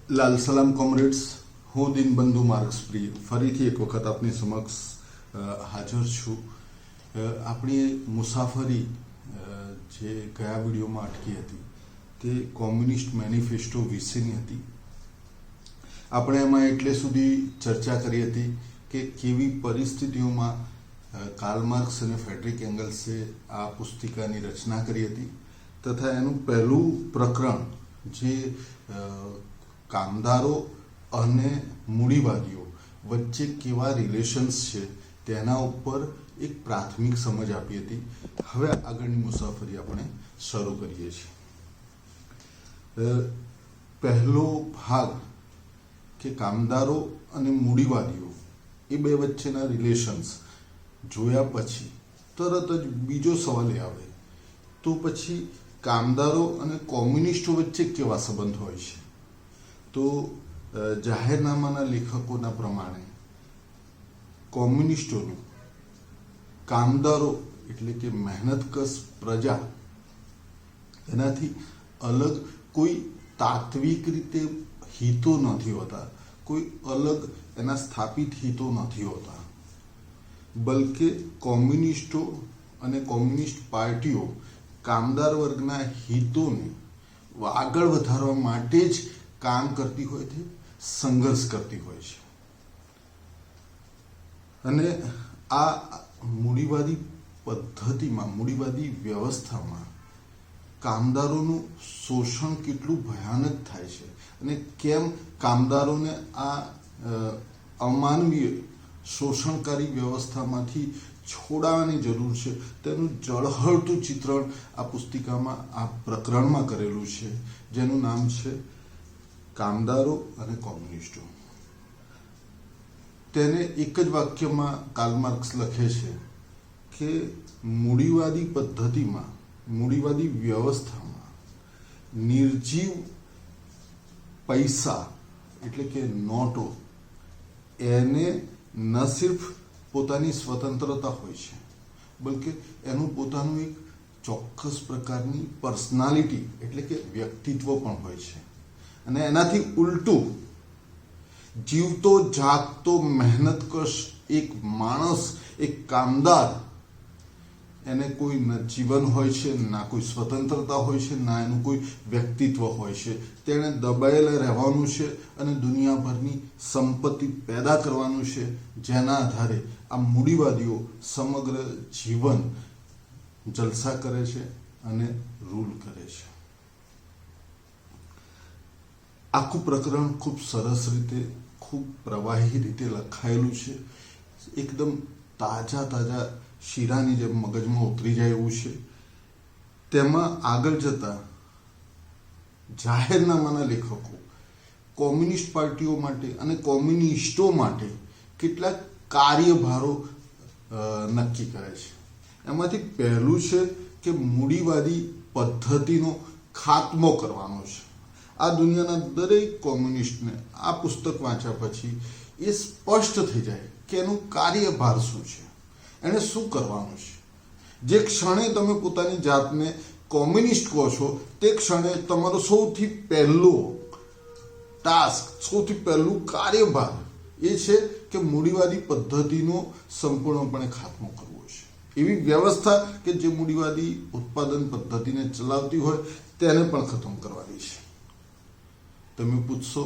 લાલ સલામ કોમરેડ્સ, હું દિનબંધુ માર્ક્સપ્રિય ફરીથી એક વખત આપની સમક્ષ હાજર છું. આપણી મુસાફરી જે ગયા વિડીયોમાં અટકી હતી તે કોમ્યુનિસ્ટ મેનિફેસ્ટો વિશેની હતી. આપણે એમાં એટલે સુધી ચર્ચા કરી હતી કે કેવી પરિસ્થિતિઓમાં કાર્લ માર્ક્સ અને ફ્રેડરિક એંગલ્સે આ પુસ્તિકાની રચના કરી હતી તથા એનું પહેલું પ્રકરણ જે કામદારો અને મૂડીવાદીઓ વચ્ચે કેવા રિલેશન્સ છે તેના ઉપર એક પ્રાથમિક સમજ આપી હતી. હવે આગળની મુસાફરી આપણે શરૂ કરીએ છીએ. પહેલો ભાગ કે કામદારો અને મૂડીવાદીઓ એ બે વચ્ચેના રિલેશન્સ જોયા પછી તરત જ બીજો સવાલ એ આવે તો પછી કામદારો અને કોમ્યુનિસ્ટો વચ્ચે કેવા સંબંધ હોય છે. તો જાહેરનામાના લેખકોના પ્રમાણે કોમ્યુનિસ્ટોનું કામદારો એટલે કે મહેનતકશ પ્રજા એનાથી અલગ કોઈ તાત્વિક રીતે હિતો નથી હોતા, કોઈ અલગ એના સ્થાપિત હિતો નથી હોતા, બલકે કોમ્યુનિસ્ટો અને કોમ્યુનિસ્ટ પાર્ટીઓ કામદાર વર્ગના હિતોને આગળ વધારવા માટે જ કામ કરતી હોય છે, સંઘર્ષ કરતી હોય છે. અને આ મૂડીવાદી પદ્ધતિમાં, મૂડીવાદી વ્યવસ્થામાં કામદારોનું શોષણ કેટલું ભયાનક થાય છે અને કેમ કામદારોને આ અમાનવીય શોષણકારી વ્યવસ્થામાંથી છોડાવવાની જરૂર છે તેનું ઝળહળતું ચિત્રણ આ પુસ્તિકામાં, આ પ્રકરણમાં કરેલું છે, જેનું નામ છે કામદારો અને કોમ્યુનિસ્ટો. તેને એક જ વાક્યમાં કાર્લ માર્ક્સ લખે છે કે મૂડીવાદી પદ્ધતિમાં, મૂડીવાદી વ્યવસ્થામાં નિર્જીવ પૈસા એટલે કે નોટો એને ન સિર્ફ પોતાની સ્વતંત્રતા હોય છે બલકે એનું પોતાનું એક ચોક્કસ પ્રકારની પર્સનાલિટી એટલે કે વ્યક્તિત્વ પણ હોય છે. અને એનાથી ઉલટું જીવતો જાગતો મહેનતકશ એક માણસ, એક કામદાર, એને કોઈ ન જીવન હોય છે, ના કોઈ સ્વતંત્રતા હોય છે, ના એનું કોઈ વ્યક્તિત્વ હોય છે. તેણે દબાયેલા રહેવાનું છે અને દુનિયાભરની સંપત્તિ પેદા કરવાનું છે, જેના આધારે આ મૂડીવાદીઓ સમગ્ર જીવન જલસા કરે છે અને રૂલ કરે છે. આખું પ્રકરણ ખૂબ સરસ રીતે, ખૂબ પ્રવાહી રીતે લખાયેલું છે. એકદમ તાજા શીરાની જેમ મગજમાં ઉતરી જાય એવું છે. તેમાં આગળ જતા જાહેરનામાના લેખકો કોમ્યુનિસ્ટ પાર્ટીઓ માટે અને કોમ્યુનિસ્ટો માટે કેટલાક કાર્યભારો નક્કી કરે છે. એમાંથી પહેલું છે કે મૂડીવાદી પદ્ધતિનો ખાત્મો કરવાનો છે. આ દુનિયાના દરેક કોમ્યુનિસ્ટને આ પુસ્તક વાંચ્યા પછી એ સ્પષ્ટ થઈ જાય કે એનું કાર્યભાર શું છે, એને શું કરવાનું છે. જે ક્ષણે તમે પોતાની જાતને કોમ્યુનિસ્ટ કહો છો તે ક્ષણે તમારો સૌથી પહેલો ટાસ્ક, સૌથી પહેલું કાર્યભાર એ છે કે મૂડીવાદી પદ્ધતિનો સંપૂર્ણપણે ખાત્મો કરવો છે. એવી વ્યવસ્થા કે જે મૂડીવાદી ઉત્પાદન પદ્ધતિને ચલાવતી હોય તેને પણ ખતમ કરવાની છે. તમે પૂછશો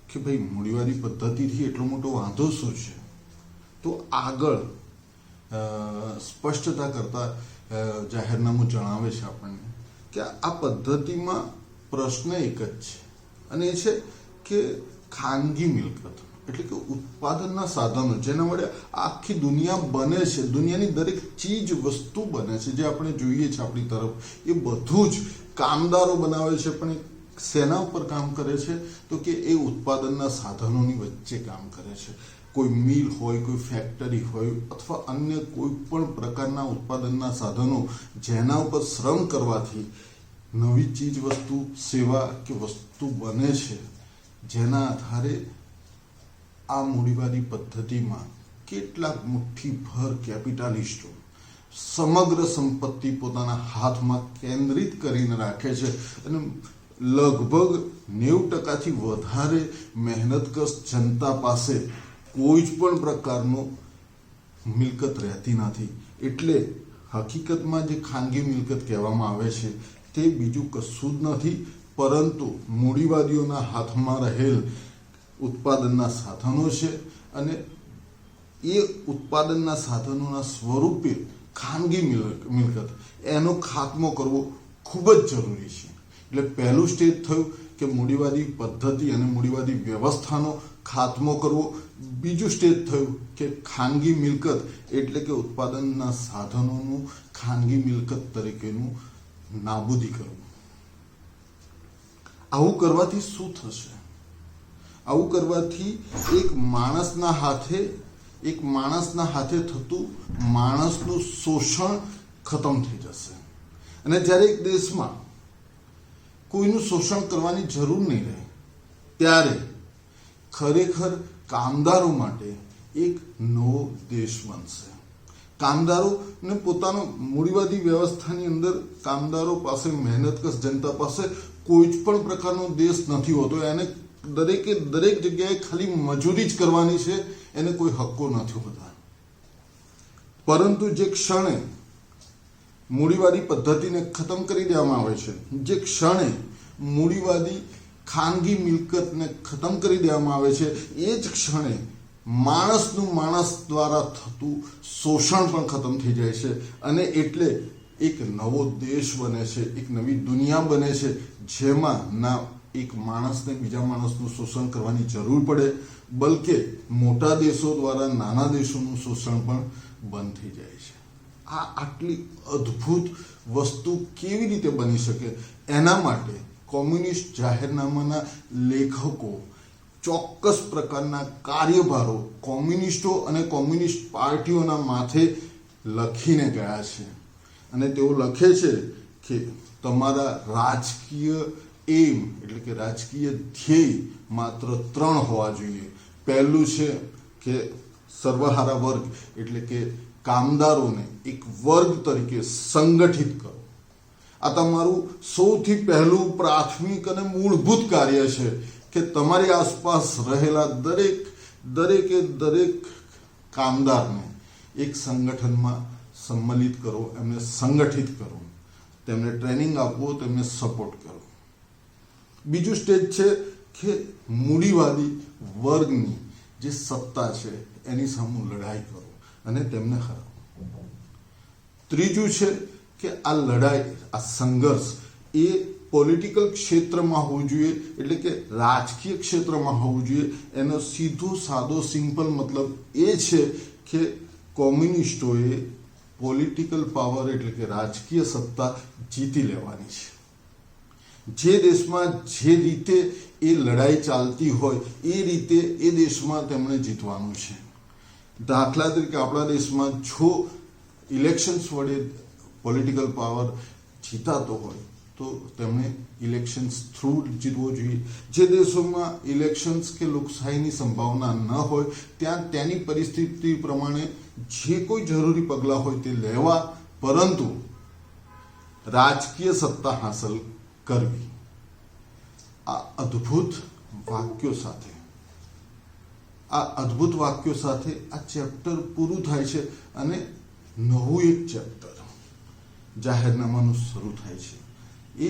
કે ભાઈ મૂડીવાદી પદ્ધતિથી એટલો મોટો વાંધો શું છે? તો આગળ સ્પષ્ટતા કરતા જાહેરનામું જણાવે છે આપણને કે આ પદ્ધતિમાં પ્રશ્ન એક જ છે અને એ છે કે ખાનગી મિલકત એટલે કે ઉત્પાદનના સાધનો જેના વડે આખી દુનિયા બને છે, દુનિયાની દરેક ચીજ વસ્તુ બને છે, જે આપણે જોઈએ છે આપણી તરફ, એ બધું જ કામદારો બનાવે છે. પણ શેના ઉપર કામ કરે છે? તો કે એ ઉત્પાદનના સાધનોની વચ્ચે કામ કરે છે. કોઈ મિલ હોય, કોઈ ફેક્ટરી હોય અથવા અન્ય કોઈ પણ પ્રકારના ઉત્પાદનના સાધનો જેના ઉપર શ્રમ કરવાથી નવી ચીજ વસ્તુ, સેવા કે વસ્તુ બને છે, જેના આધારે આ મૂડીવાદી પદ્ધતિમાં કેટલાક મુઠ્ઠીભર કેપિટાલિસ્ટો સમગ્ર સંપત્તિ પોતાના હાથમાં કેન્દ્રિત કરીને રાખે છે અને લગભગ 90% વધારે મહેનતકશ જનતા પાસે કોઈ જ પણ પ્રકારનો મિલકત રહેતી નથી. એટલે હકીકતમાં જે ખાનગી મિલકત કહેવામાં આવે છે તે બીજું કશું જ નથી પરંતુ મૂડીવાદીઓના હાથમાં રહેલ ઉત્પાદનના સાધનો છે અને એ ઉત્પાદનના સાધનોના સ્વરૂપે ખાનગી મિલકત એનો ખાત્મો કરવો ખૂબ જ જરૂરી છે. એટલે પહેલું સ્ટેજ થયું કે મૂડીવાદી પદ્ધતિ અને મૂડીવાદી વ્યવસ્થાનો ખાત્મો કરવો. બીજું સ્ટેજ થયું કે ખાનગી મિલકત એટલે કે ઉત્પાદનના સાધનોનું ખાનગી મિલકત તરીકેનું નાબૂદી કરવું. આવું કરવાથી શું થશે? આવું કરવાથી એક માણસના હાથે થતું માણસનું શોષણ ખતમ થઈ જશે. અને જ્યારે એક દેશમાં કોઈનું શોષણ કરવાની જરૂર નહીં રહે ત્યારે ખરેખર કામદારો માટે એક નવો દેશ બનશે. કામદારોને પોતાનો મૂડીવાદી વ્યવસ્થાની અંદર કામદારો પાસે, મહેનતકશ જનતા પાસે કોઈ જ પણ પ્રકારનો દેશ નથી હોતો. એને દરેક જગ્યાએ ખાલી મજૂરી જ કરવાની છે, એને કોઈ હક્કો નથી હોતા. પરંતુ જે ક્ષણે મૂડીવાદી પદ્ધતિને ખતમ કરી દેવામાં આવે છે, જે ક્ષણે મૂડીવાદી ખાનગી મિલકતને ખતમ કરી દેવામાં આવે છે, એ જ ક્ષણે માણસનું માણસ દ્વારા થતું શોષણ પણ ખતમ થઈ જાય છે. અને એટલે એક નવો દેશ બને છે, એક નવી દુનિયા બને છે જેમાં ના એક માણસને બીજા માણસનું શોષણ કરવાની જરૂર પડે, બલકે મોટા દેશો દ્વારા નાના દેશોનું શોષણ પણ બંધ થઈ જાય છે. આ આટલી અદ્ભુત વસ્તુ કેવી રીતે બની શકે? એના માટે કોમ્યુનિસ્ટ જાહેરનામાના લેખકો ચોક્કસ પ્રકારના કાર્યભારો કોમ્યુનિસ્ટો અને કોમ્યુનિસ્ટ પાર્ટીઓના માથે લખીને ગયા છે. અને તેઓ લખે છે કે તમારા રાજકીય એમ એટલે કે રાજકીય ધ્યેય માત્ર 3 હોવા જોઈએ. પહેલું છે કે સર્વહારા વર્ગ એટલે કે કામદારોને એક વર્ગ તરીકે સંગઠિત કરો. આ તમારું સૌથી પહેલું પ્રાથમિક અને મૂળભૂત કાર્ય છે કે તમારી આસપાસ રહેલા દરેક કામદારને એક સંગઠનમાં સંમલિત કરો, એમને સંગઠિત કરો, તેમને ટ્રેનિંગ આપો, તેમને સપોર્ટ કરો. બીજું સ્ટેજ છે કે મૂડીવાદી વર્ગની જે સત્તા છે એની સામે લડાઈ કરો અને તેમને હરાવો. ત્રીજું છે કે આ લડાઈ, આ સંઘર્ષ એ પોલિટિકલ ક્ષેત્રમાં હોવું જોઈએ, એટલે કે રાજકીય ક્ષેત્રમાં હોવું જોઈએ. એનો સીધો સાદો સિમ્પલ મતલબ એ છે કે કોમ્યુનિસ્ટોએ પોલિટિકલ પાવર એટલે કે રાજકીય સત્તા જીતી લેવાની છે. જે દેશમાં જે રીતે એ લડાઈ ચાલતી હોય એ રીતે એ દેશમાં તેમણે જીતવાનું છે. દાખલા તરીકે આપણા દેશમાં જો ઇલેક્શન્સ વડે પોલિટિકલ પાવર જીતાતો હોય તો તેમણે ઇલેક્શન્સ થ્રુ જીતવો જોઈએ. જે દેશોમાં ઇલેક્શન્સ કે લોકશાહીની સંભાવના ન હોય ત્યાં તેની પરિસ્થિતિ પ્રમાણે જે કોઈ જરૂરી પગલાં હોય તે લેવા, પરંતુ રાજકીય સત્તા હાંસલ કરવી. આ અદ્ભુત વાક્યો સાથે આ ચેપ્ટર પૂરું થાય છે અને નવું એક ચેપ્ટર જાહેરનામાનું શરૂ થાય છે. એ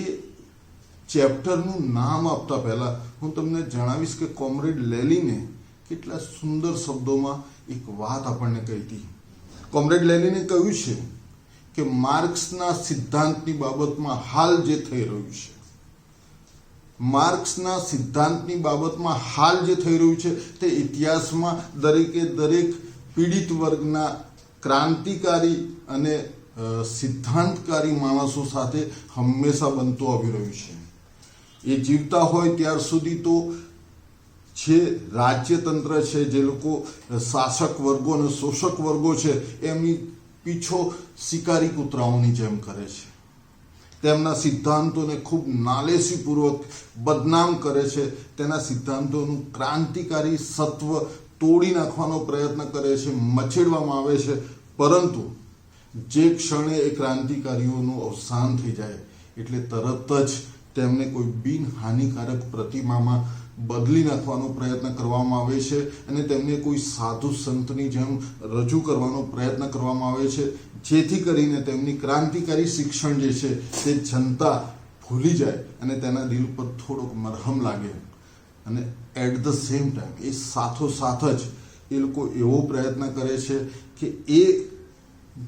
ચેપ્ટરનું નામ આપતા પહેલા હું તમને જણાવીશ કે કોમરેડ લેનિને કેટલા સુંદર શબ્દોમાં એક વાત આપણને કહી હતી. કોમરેડ લેનિને કહ્યું છે કે માર્ક્સના સિદ્ધાંતની બાબતમાં હાલ જે થઈ રહ્યું છે, તે ઇતિહાસમાં દરેક પીડિત વર્ગના ક્રાંતિકારી અને સિદ્ધાંતકારી માણસો સાથે હંમેશા બનતું આવી રહ્યું છે. એ જીવતા હોય ત્યાર સુધી તો જે રાજ્યતંત્ર છે, જે લોકો શાસક વર્ગો અને શોષક વર્ગો છે, એમની પીછો શિકારી કૂતરાઓની જેમ કરે છે. તેમના સિદ્ધાંતોને ખૂબ નાલેસીપૂર્વક બદનામ કરે છે. તેના સિદ્ધાંતોનું ક્રાંતિકારી સત્વ તોડી નાખવાનો પ્રયત્ન કરે છે, મચેડવામાં આવે છે. પરંતુ જે ક્ષણે એ ક્રાંતિકારીઓનું અવસાન થઈ જાય એટલે તરત જ તેમને કોઈ બિન હાનિકારક પ્રતિમામાં બદલી નાખવાનો પ્રયત્ન કરવામાં આવે છે અને તેમને કોઈ સાધુ સંતની જેમ રજૂ કરવાનો પ્રયત્ન કરવામાં આવે છે, જેથી કરીને તેમની ક્રાંતિકારી શિક્ષણ જે છે તે જનતા ભૂલી જાય અને તેના દિલ પર થોડોક મરહમ લાગે. અને એટ ધ સેમ ટાઈમ એ સાથોસાથ જ એ લોકો એવો પ્રયત્ન કરે છે કે એ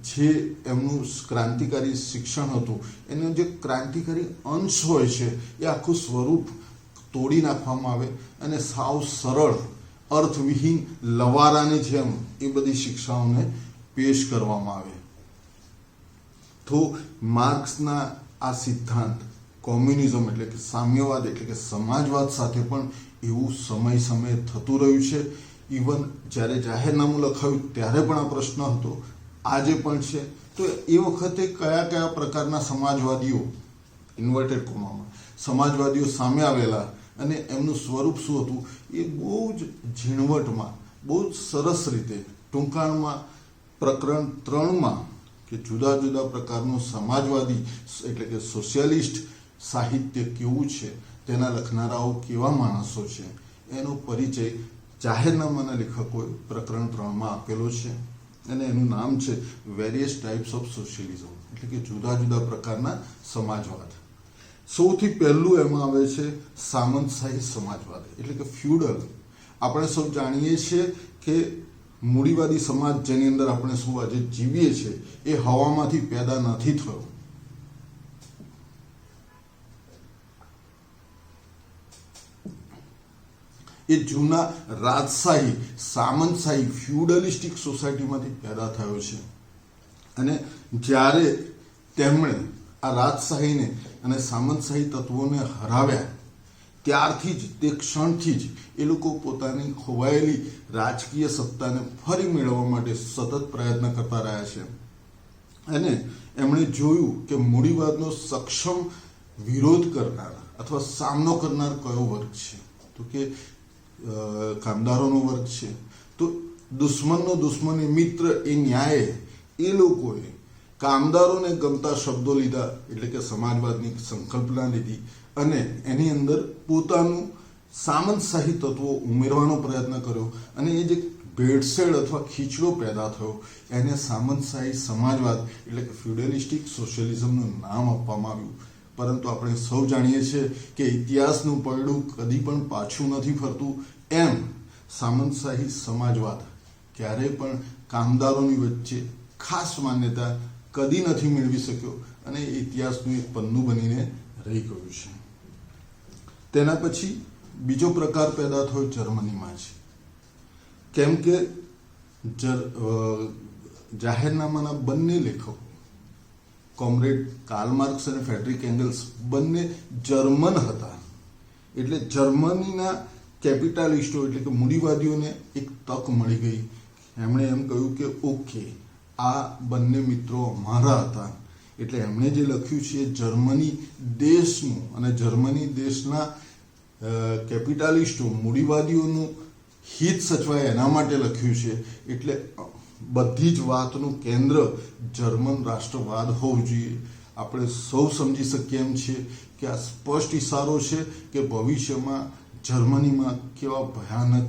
જે એમનું ક્રાંતિકારી શિક્ષણ હતું એનો જે ક્રાંતિકારી અંશ હોય છે એ આખું સ્વરૂપ તોડી નાખવામાં આવે અને સાવ સરળ અર્થવિહીન લવારાની જેમ એ બધી શિક્ષાઓને પેશ કરવામાં આવે. તો માર્ક્સના આ સિદ્ધાંત કોમ્યુનિઝમ એટલે કે સામ્યવાદ એટલે કે સમાજવાદ સાથે પણ એવું સમયે થતું રહ્યું છે. ઇવન જ્યારે જાહેરનામું લખાયું ત્યારે પણ આ પ્રશ્ન હતો, આજે પણ છે. તો એ વખતે કયા કયા પ્રકારના સમાજવાદીઓ ઇન્વર્ટેડ કોમામાં સમાજવાદીઓ સામે આવેલા અને એમનું સ્વરૂપ શું હતું એ બહુ જ ઝીણવટમાં બહુ જ સરસ રીતે ટૂંકાણમાં પ્રકરણ 3માં કે જુદા જુદા પ્રકારનું સમાજવાદી એટલે કે સોશિયાલિસ્ટ સાહિત્ય કેવું છે, તેના લખનારાઓ કેવા માણસો છે, એનો પરિચય જાહેરનામાના લેખકોએ પ્રકરણ 3માં આપેલો છે અને એનું નામ છે વેરિયસ ટાઈપ્સ ઓફ સોશિયલિઝમ એટલે કે જુદા જુદા પ્રકારના સમાજવાદ. સૌથી પહેલું એમાં આવે છે સામંતશાહી સમાજવાદ એટલે કે ફ્યુડલ. આપણે સૌ જાણીએ છીએ કે મૂડીવાદી સમાજ જેની અંદર આપણે સૌ આજે જીવીએ છીએ એ હવામાંથી પેદા નથી થયો. એ જૂના રાજશાહી સામંતશાહી ફ્યુડલિસ્ટિક સોસાયટીમાંથી પેદા થયો છે અને જ્યારે તેમણે આ રાજશાહીને અને સામંતશાહી તત્વોને હરાવ્યા ત્યારથી જ તે ક્ષણથી જ એ લોકો પોતાની ખોવાયેલી રાજકીય સત્તાને ફરી મેળવવા માટે સતત પ્રયત્ન કરતા રહ્યા છે. અને એમણે જોયું કે મૂડીવાદનો સક્ષમ વિરોધ કરનાર અથવા સામનો કરનાર કયો વર્ગ છે, તો કે કામદારોનો વર્ગ છે. તો દુશ્મનનો દુશ્મન એ મિત્ર એ ન્યાય એ લોકોએ કામદારોને ગમતા શબ્દો લીધા એટલે કે સમાજવાદની સંકલ્પના લીધી અને એની અંદર પોતાનું સામંતશાહી તત્વો ઉમેરવાનો પ્રયત્ન કર્યો અને એ જે ભેળસેળ અથવા ખીચડો પેદા થયો એને સામંતશાહી સમાજવાદ એટલે કે ફ્યુડલિસ્ટિક સોશિયલિઝમનું નામ આપવામાં આવ્યું. પરંતુ આપણે સૌ જાણીએ છીએ કે ઇતિહાસનું પૈડું કદી પણ પાછું નથી ફરતું. એમ સામંતશાહી સમાજવાદ ક્યારેય પણ કામદારોની વચ્ચે ખાસ માન્યતા કદી નથી મેળવી શક્યો અને ઇતિહાસનું એક પન્નું બનીને રહી ગયું છે. તેના પછી બીજો પ્રકાર પેદા થયો જર્મનીમાં છે. કેમ કે જાહેરનામાના બંને લેખકો કોમરેડ કાર્લ માર્ક્સ અને ફ્રેડરિક એંગલ્સ બંને જર્મન હતા. એટલે જર્મનીના કેપિટાલિસ્ટો એટલે કે મૂડીવાદીઓને એક તક મળી ગઈ. એમણે એમ કહ્યું કે ઓકે, આ બંને મિત્રો અમારા હતા. એટલે એમણે જે લખ્યું છે એ જર્મની દેશનું અને જર્મની દેશના કેપિટાલિસ્ટો મૂડીવાદીઓનું હિત સચવાય એના માટે લખ્યું છે. એટલે બધી જ વાતનું કેન્દ્ર જર્મન રાષ્ટ્રવાદ હોવું જોઈએ. આપણે સૌ સમજી શકીએ એમ છીએ કે આ સ્પષ્ટ ઇશારો છે કે ભવિષ્યમાં જર્મનીમાં કેવા ભયાનક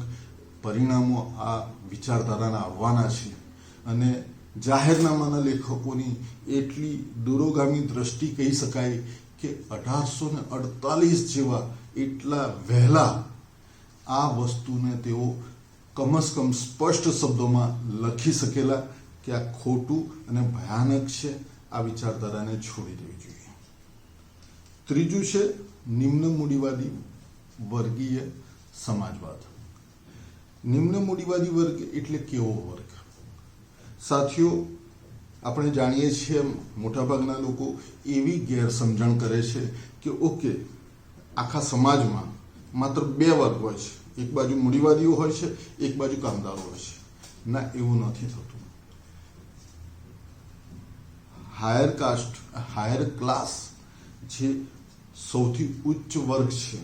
પરિણામો આ વિચારધારાના આવવાના છે. અને જાહેરનામાના લેખકોની એટલી દૂરોગામી દ્રષ્ટિ કહી શકાય કે 1848 જેવા એટલા વહેલા આ વસ્તુને તેઓ કમસકમ સ્પષ્ટ શબ્દોમાં લખી શકેલા કે આ ખોટું અને ભયાનક છે, આ વિચારધારાને છોડી દેવી જોઈએ. ત્રીજું છે નિમ્ન મૂડીવાદી વર્ગીય સમાજવાદ. નિમ્ન મૂડીવાદી વર્ગ એટલે કેવો વર્ગ? સાથીઓ, આપણે જાણીએ છીએ મોટાભાગના લોકો એવી ગેરસમજણ કરે છે કે ઓકે, આખા સમાજમાં માત્ર બે વર્ગ હોય છે, એક બાજુ મૂડીવાદીઓ હોય છે, એક બાજુ કામદારો હોય છે. ના, એવું નથી થતું. હાયર ક્લાસ જે સૌથી ઉચ્ચ વર્ગ છે,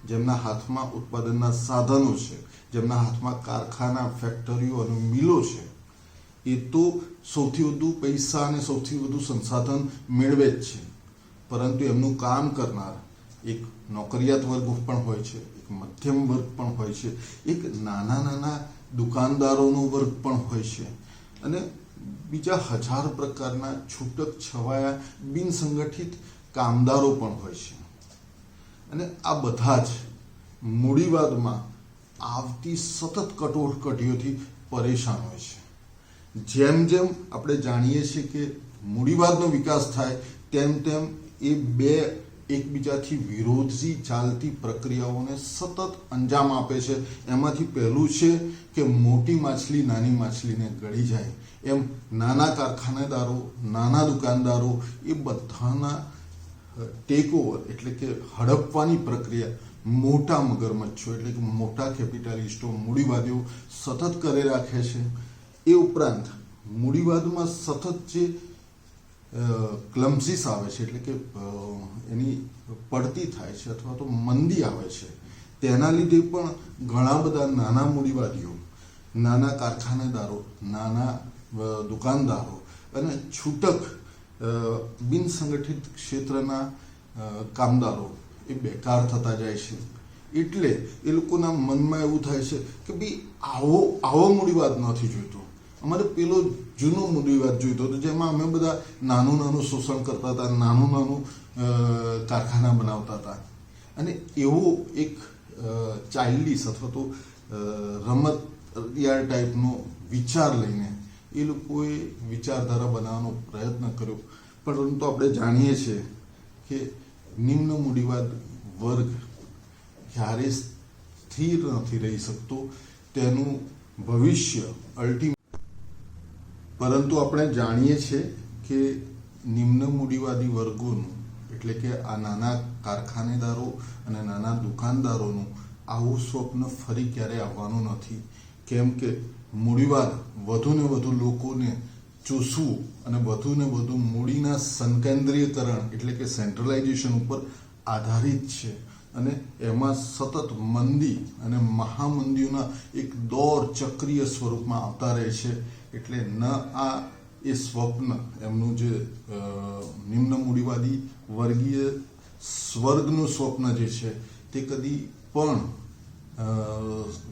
જેમના હાથમાં ઉત્પાદનના સાધનો છે, જેમના હાથમાં કારખાના, ફેક્ટરીઓ અને મિલો છે, એ તો સૌથી વધુ પૈસા અને સૌથી વધુ સંસાધન મેળવે જ છે. પરંતુ એમનું કામ કરનાર એક નોકરિયાત વર્ગ પણ હોય છે, એક મધ્યમ વર્ગ પણ હોય છે, એક નાના નાના દુકાનદારોનો વર્ગ પણ હોય છે, અને બીજા હજાર પ્રકારના છૂટક છવાયા બિનસંગઠિત કામદારો પણ હોય છે. અને આ બધા જ મૂડીવાદમાં આવતી સતત કટોકટીઓથી પરેશાન હોય છે. જેમ જેમ આપણે જાણીએ છીએ કે મૂડીવાદનો વિકાસ થાય તેમ તેમ એ બે એકબીજાથી વિરોધી ચાલતી પ્રક્રિયાઓને સતત અંજામ આપે છે. એમાંથી પહેલું છે કે મોટી માછલી નાની માછલીને ગળી જાય, એમ નાના કારખાનેદારો, નાના દુકાનદારો એ બધાના ટેકઓવર એટલે કે હડપવાની પ્રક્રિયા મોટા મગરમચ્છો એટલે કે મોટા કેપિટાલિસ્ટો, મૂડીવાદીઓ સતત કરી રાખે છે. એ ઉપરાંત મૂડીવાદમાં સતત જે ક્લમ્સીસ આવે છે એટલે કે એની પડતી થાય છે અથવા તો મંદી આવે છે, તેના લીધે પણ ઘણા બધા નાના મૂડીવાદીઓ, નાના કારખાનેદારો, નાના દુકાનદારો અને છૂટક બિનસંગઠિત ક્ષેત્રના કામદારો એ બેકાર થતા જાય છે. એટલે એ લોકોના મનમાં એવું થાય છે કે ભાઈ આવો મૂડીવાદ નથી જોઈતો, અમારે પેલો જૂનો મૂડીવાદ જોઈતો હતો જેમાં અમે બધા નાનું નાનું શોષણ કરતા હતા, નાનું નાનું કારખાના બનાવતા હતા. અને એવો એક ચાઇલ્ડિશ અથવા તો રમતિયાળ ટાઈપનો વિચાર લઈને એ લોકોએ વિચારધારા બનાવવાનો પ્રયત્ન કર્યો. પરંતુ આપણે જાણીએ છીએ કે નિમ્ન મૂડીવાદ વર્ગ ક્યારે સ્થિર નથી રહી શકતો, તેનું ભવિષ્ય પરંતુ આપણે જાણીએ છીએ કે નિમ્ન મૂડીવાદી વર્ગોનું એટલે કે આ નાના કારખાનેદારો અને નાના દુકાનદારોનું આવું સ્વપ્ન ફરી ક્યારે આવવાનું નથી. કેમ કે મૂડીવાદ વધુ ને વધુ લોકોને ચૂસવું અને વધુ ને વધુ મૂડીના સંકેન્દ્રીયકરણ એટલે કે સેન્ટ્રલાઇઝેશન ઉપર આધારિત છે. અને એમાં સતત મંદી અને મહામંદીઓના એક દોર ચક્રીય સ્વરૂપમાં આવતા રહે છે. એટલે ન આ એ સ્વપ્ન એમનું જે નિમ્ન મૂડીવાદી વર્ગીય સ્વર્ગનું સ્વપ્ન જે છે તે કદી પણ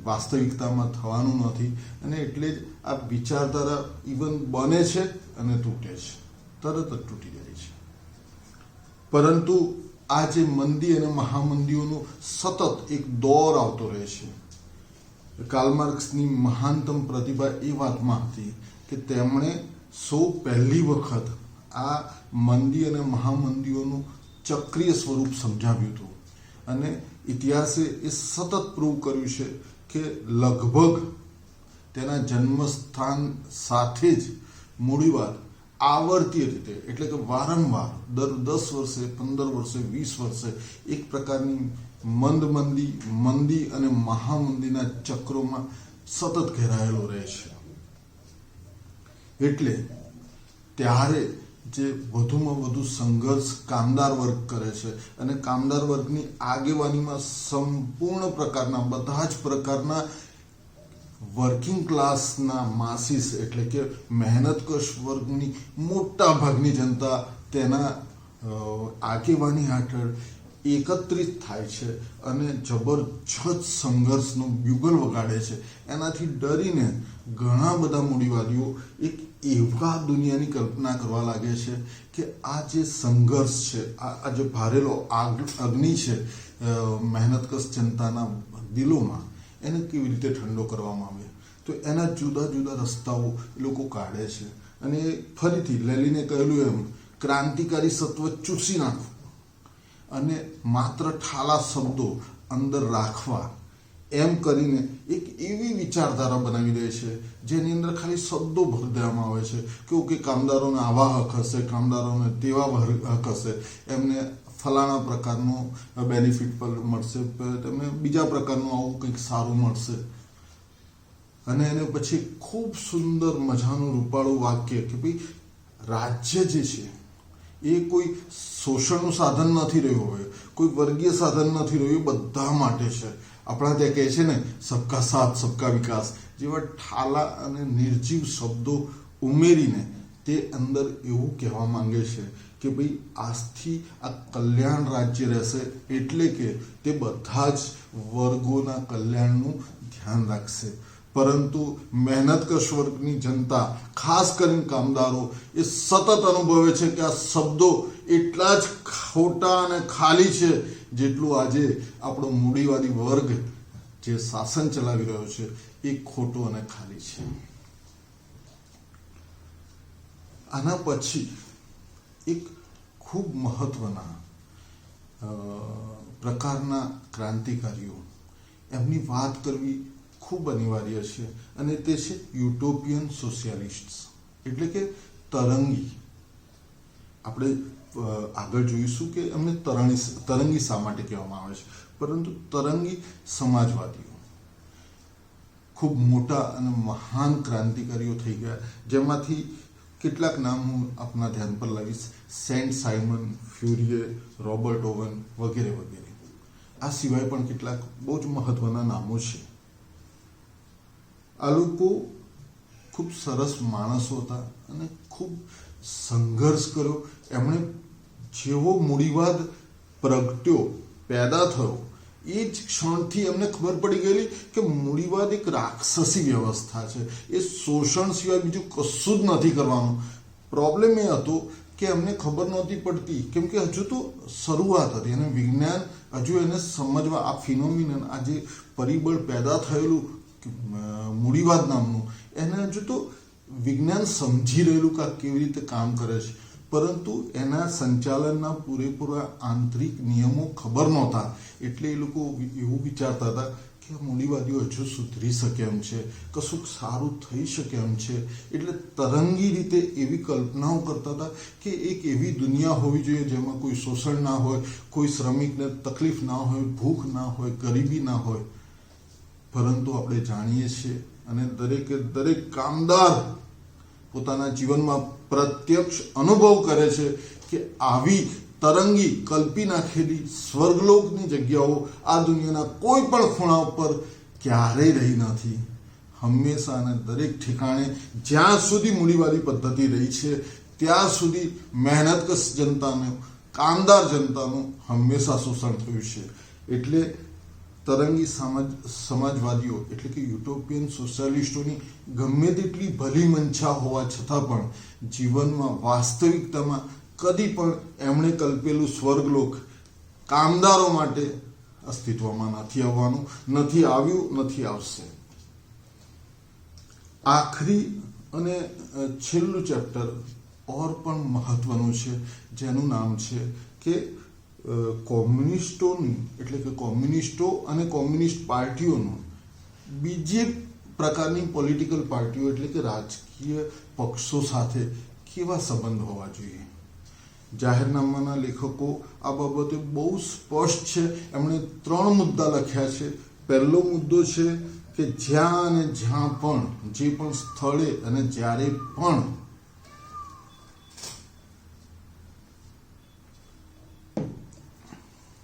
વાસ્તવિકતામાં થવાનું નથી. અને એટલે જ આ વિચારધારા ઇવન બને છે અને તૂટે છે, તરત જ તૂટી જાય છે. પરંતુ આ જે મંદી અને મહામંદીઓનો સતત એક દોર આવતો રહે છે. કાર્લ માર્ક્સની મહાનતમ પ્રતિભા એ વાતમાં હતી કે તેમણે સૌ પહેલી વખત આ મંદી અને મહામંદીઓનું ચક્રીય સ્વરૂપ સમજાવ્યું હતું. અને ઇતિહાસે એ સતત પ્રૂવ કર્યું છે કે લગભગ તેના જન્મસ્થાન સાથે જ મૂડીવાદ આવર્તીય રીતે એટલે કે વારંવાર દર 10 વર્ષે, 15 વર્ષે, 20 વર્ષે એક પ્રકારની મંદી અને મહામંદીના ચક્રોમાં સતત ઘેરાયેલો રહે છે. એટલે ત્યારે જે વધુમાં વધુ સંઘર્ષ કામદાર વર્ગ કરે છે અને કામદાર વર્ગની આગેવાનીમાં સંપૂર્ણ પ્રકારના બધા જ પ્રકારના વર્કિંગ ક્લાસના માસીસ એટલે કે મહેનતકશ વર્ગની મોટા ભાગની જનતા તેના આગેવાની હેઠળ એકત્રિત થાય છે અને જબરજસ્ત સંઘર્ષનું બ્યુગલ વગાડે છે. એનાથી ડરીને ઘણા બધા મૂડીવાદીઓ એક એવા દુનિયાની કલ્પના કરવા લાગે છે કે આ જે સંઘર્ષ છે, આ જે ભારેલો અગ્નિ છે મહેનતકશ જનતાના દિલોમાં, એને કેવી રીતે ઠંડો કરવામાં આવે. તો એના જુદા જુદા રસ્તાઓ લોકો કાઢે છે. અને ફરીથી લેલીને કહેલું એમ ક્રાંતિકારી સત્વ ચૂસી નાખવું અને માત્ર ઠાલા શબ્દો અંદર રાખવા, એમ કરીને એક એવી વિચારધારા બનાવી દે છે જેની અંદર ખાલી શબ્દો ભરી દેવામાં આવે છે કે ઓકે કામદારોને આવા હક હશે, કામદારોને તેવા હક હશે, એમને ફલાણા પ્રકારનું બેનિફિટ પર મળશે, તમને બીજા પ્રકારનું આવું કંઈક સારું મળશે. અને એને પછી ખૂબ સુંદર મજાનું રૂપાળું વાક્ય કે ભાઈ રાજ્ય જે છે એ કોઈ શોષણનું સાધન નથી રહ્યું હોય, કોઈ વર્ગીય સાધન નથી રહ્યું, એ બધા માટે છે. આપણા ત્યાં કહે છે ને સબકા સાથ સબકા વિકાસ જેવા ઠાલા અને નિર્જીવ શબ્દો ઉમેરીને તે અંદર એવું કહેવા માંગે છે કે ભાઈ આજથી આ કલ્યાણ રાજ્ય રહેશે, એટલે કે તે બધા જ વર્ગોના કલ્યાણનું ધ્યાન રાખશે. પરંતુ મહેનતકશ વર્ગની જનતા, ખાસ કરીને કામદારો, એ સતત અનુભવે છે કે આ શબ્દો એટલા જ ખોટા અને ખાલી છે જેટલું આજે આપણો મૂડીવાદી વર્ગ જે શાસન ચલાવી રહ્યો છે એ ખોટો અને ખાલી છે. આના પછી એક ખૂબ મહત્વના પ્રકારના ક્રાંતિકારીઓ, એમની વાત કરવી ખૂબ અનિવાર્ય છે, અને તે છે યુટોપિયન સોશિયાલિસ્ટ, એટલે કે તરંગી. આપણે આગળ જોઈશું કે એમને તરંગી શા માટે કહેવામાં આવે છે, પરંતુ તરંગી સમાજવાદીઓ ખૂબ મોટા અને મહાન ક્રાંતિકારીઓ થઈ ગયા, જેમાંથી કેટલાક નામ હું આપના ધ્યાન પર લાવીશ: Saint Simon, Fourier, Robert Owen વગેરે વગેરે. આ સિવાય પણ કેટલાક બહુ જ મહત્વના નામો છે. આ લોકો ખૂબ સરસ માણસો હતા અને ખૂબ સંઘર્ષ કર્યો. એમણે જેવો મૂડીવાદ પ્રગટ્યો, પેદા થયો, એ જ ક્ષણથી એમને ખબર પડી ગયેલી કે મૂડીવાદ એક રાક્ષસી વ્યવસ્થા છે, એ શોષણ સિવાય બીજું કશું જ નથી કરવાનું. પ્રોબ્લેમ એ હતો કે એમને ખબર નહોતી પડતી, કેમ કે હજુ તો શરૂઆત હતી અને વિજ્ઞાન હજુ એને સમજવા, આ ફિનોમિનન, આ જે પરિબળ પેદા થયેલું મૂડીવાદ નામનું, એને હજુ તો વિજ્ઞાન સમજી રહેલું કે આ કેવી રીતે કામ કરે છે, પરંતુ એના સંચાલનના પૂરેપૂરા આંતરિક નિયમો ખબર નહોતા. એટલે એ લોકો એવું વિચારતા હતા કે મૂડીવાદીઓ હજુ સુધરી શકે એમ છે, કશુંક સારું થઈ શકે એમ છે. એટલે તરંગી રીતે એવી કલ્પનાઓ કરતા હતા કે એક એવી દુનિયા હોવી જોઈએ જેમાં કોઈ શોષણ ના હોય, કોઈ શ્રમિકને તકલીફ ના હોય, ભૂખ ના હોય, ગરીબી ના હોય. પરંતુ આપણે જાણીએ છીએ અને દરેકે દરેક કામદાર પોતાના જીવનમાં પ્રત્યક્ષ અનુભવ કરે છે કે આવી તરંગી કલ્પી નાખેલી સ્વર્ગલોકની જગ્યાઓ આ દુનિયાના કોઈ પણ ખૂણા ઉપર ક્યારેય રહી નથી. હંમેશા અને દરેક ઠેકાણે જ્યાં સુધી મૂડીવાદી પદ્ધતિ રહી છે ત્યાં સુધી મહેનતકશ જનતાનું, કામદાર જનતાનું હંમેશા શોષણ થયું છે. એટલે તરંગી સમાજવાદીઓ એટલે કે યુટોપિયન સોશિયાલિસ્ટોની ગમે તેટલી ભલી મંશા હોવા છતાં પણ જીવનમાં, વાસ્તવિકતામાં કદી પણ એમણે કલ્પેલું સ્વર્ગલોક કામદારો માટે અસ્તિત્વમાં નથી આવવાનું, નથી આવ્યું, નથી આવશે. આખરી અને છેલ્લું ચેપ્ટર ઓર પણ મહત્વનું છે, જેનું નામ છે કે કોમ્યુનિસ્ટોની, એટલે કે કોમ્યુનિસ્ટો અને કોમ્યુનિસ્ટ પાર્ટીઓનું બીજી પ્રકારની પોલિટિકલ પાર્ટીઓ એટલે કે રાજકીય પક્ષો સાથે કેવા સંબંધ હોવા જોઈએ. જાહેરનામાના લેખકો આ બાબતે બહુ સ્પષ્ટ છે. એમણે 3 મુદ્દા લખ્યા છે. પહેલો મુદ્દો છે કે જ્યાં અને જ્યાં પણ, જે પણ સ્થળે અને જ્યારે પણ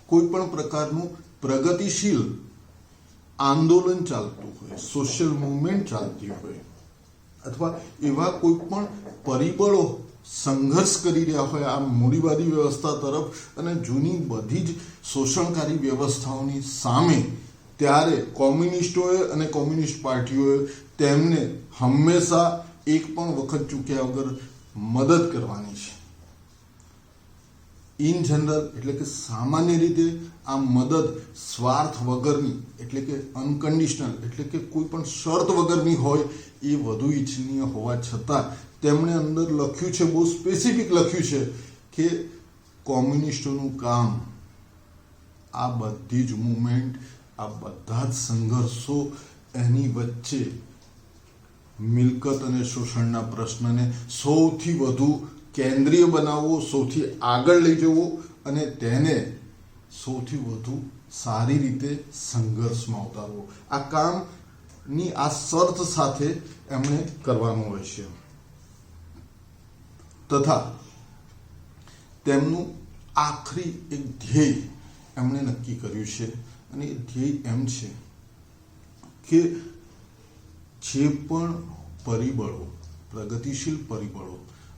કોઈ પણ પ્રકારનું પ્રગતિશીલ આંદોલન ચાલતું હોય, સોશિયલ મુવમેન્ટ ચાલતી હોય, અથવા એવા કોઈ પણ પરિબળો સંઘર્ષ કરી રહ્યા હોય આ મૂડીવાદી વ્યવસ્થા તરફ અને જૂની બધી જ શોષણકારી વ્યવસ્થાઓની સામે, ત્યારે કોમ્યુનિસ્ટોએ અને કોમ્યુનિસ્ટ પાર્ટીઓએ તેમને હંમેશા એક પણ વખત ચૂક્યા વગર મદદ કરવાની છે. ઇન જનરલ એટલે કે સામાન્ય રીતે આ મદદ સ્વાર્થ વગરની, એટલે કે અનકન્ડિશનલ, એટલે કે કોઈ પણ શરત વગરની હોય એ વધુ ઈચ્છનીય હોવા છતાં તેમણે અંદર લખ્યું છે, બહુ સ્પેસિફિક લખ્યું છે કે કોમ્યુનિસ્ટોનું કામ આ બધી જ મુવમેન્ટ, આ બધા જ સંઘર્ષો, એની વચ્ચે મિલકત અને શોષણના પ્રશ્નને સૌથી વધુ કેન્દ્રીય બનાવવો, સૌથી આગળ લઈ જવો અને તેને સૌથી વધુ સારી રીતે સંઘર્ષમાં ઉતારવો. આ કામની આ શરત સાથે એમણે કરવાનું હોય છે. તથા તેમનું આખરી એક ધ્યેય એમણે નક્કી કર્યું છે, અને એ ધ્યેય એમ છે કે જે પણ પરિબળો, પ્રગતિશીલ પરિબળો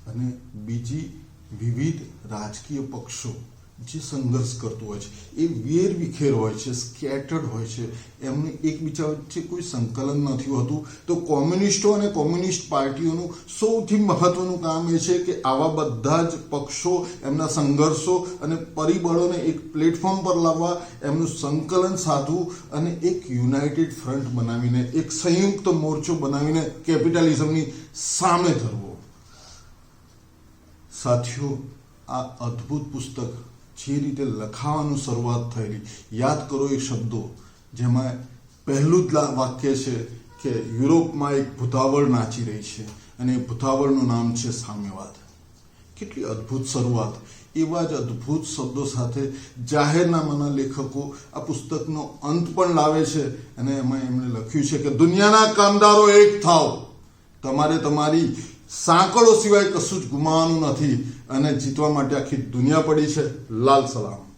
અને બીજી વિવિધ રાજકીય પક્ષો જે સંઘર્ષ કરતો હોય છે એ વેર વિખેર હોય છે, સ્કેટર્ડ હોય છે, એમને એકબીજા વચ્ચે કોઈ સંકલન નથી હોતું. તો કોમ્યુનિસ્ટો અને કોમ્યુનિસ્ટ પાર્ટીઓનું સૌથી મહત્વનું કામ એ છે કે આવા બધા જ પક્ષો એમના સંઘર્ષો અને પરિબળોને એક પ્લેટફોર્મ પર લાવવા, એમનું સંકલન સાધવું અને એક યુનાઇટેડ ફ્રન્ટ બનાવીને, એક સંયુક્ત મોરચો બનાવીને કેપિટલિઝમની સામે ધરવો. સાથીઓ, આ અદ્ભુત પુસ્તક જે રીતે લખાવાનું શરૂઆત થયેલી, યાદ કરો એ શબ્દો, જેમાં પહેલું જ વાક્ય છે કે યુરોપમાં એક ભૂતાવળ નાચી રહી છે અને એ ભૂતાવળનું નામ છે સામ્યવાદ. કેટલી અદ્ભુત શરૂઆત. એવા જ અદ્ભુત શબ્દો સાથે જાહેરનામાના લેખકો આ પુસ્તકનો અંત પણ લાવે છે અને એમાં એમણે લખ્યું છે કે દુનિયાના કામદારો એક થાવ, તમારે તમારી સાંકળો સિવાય કશું જ ગુમાવવાનું નથી અને જીતવા માટે આખી દુનિયા પડી છે. લાલ સલામ.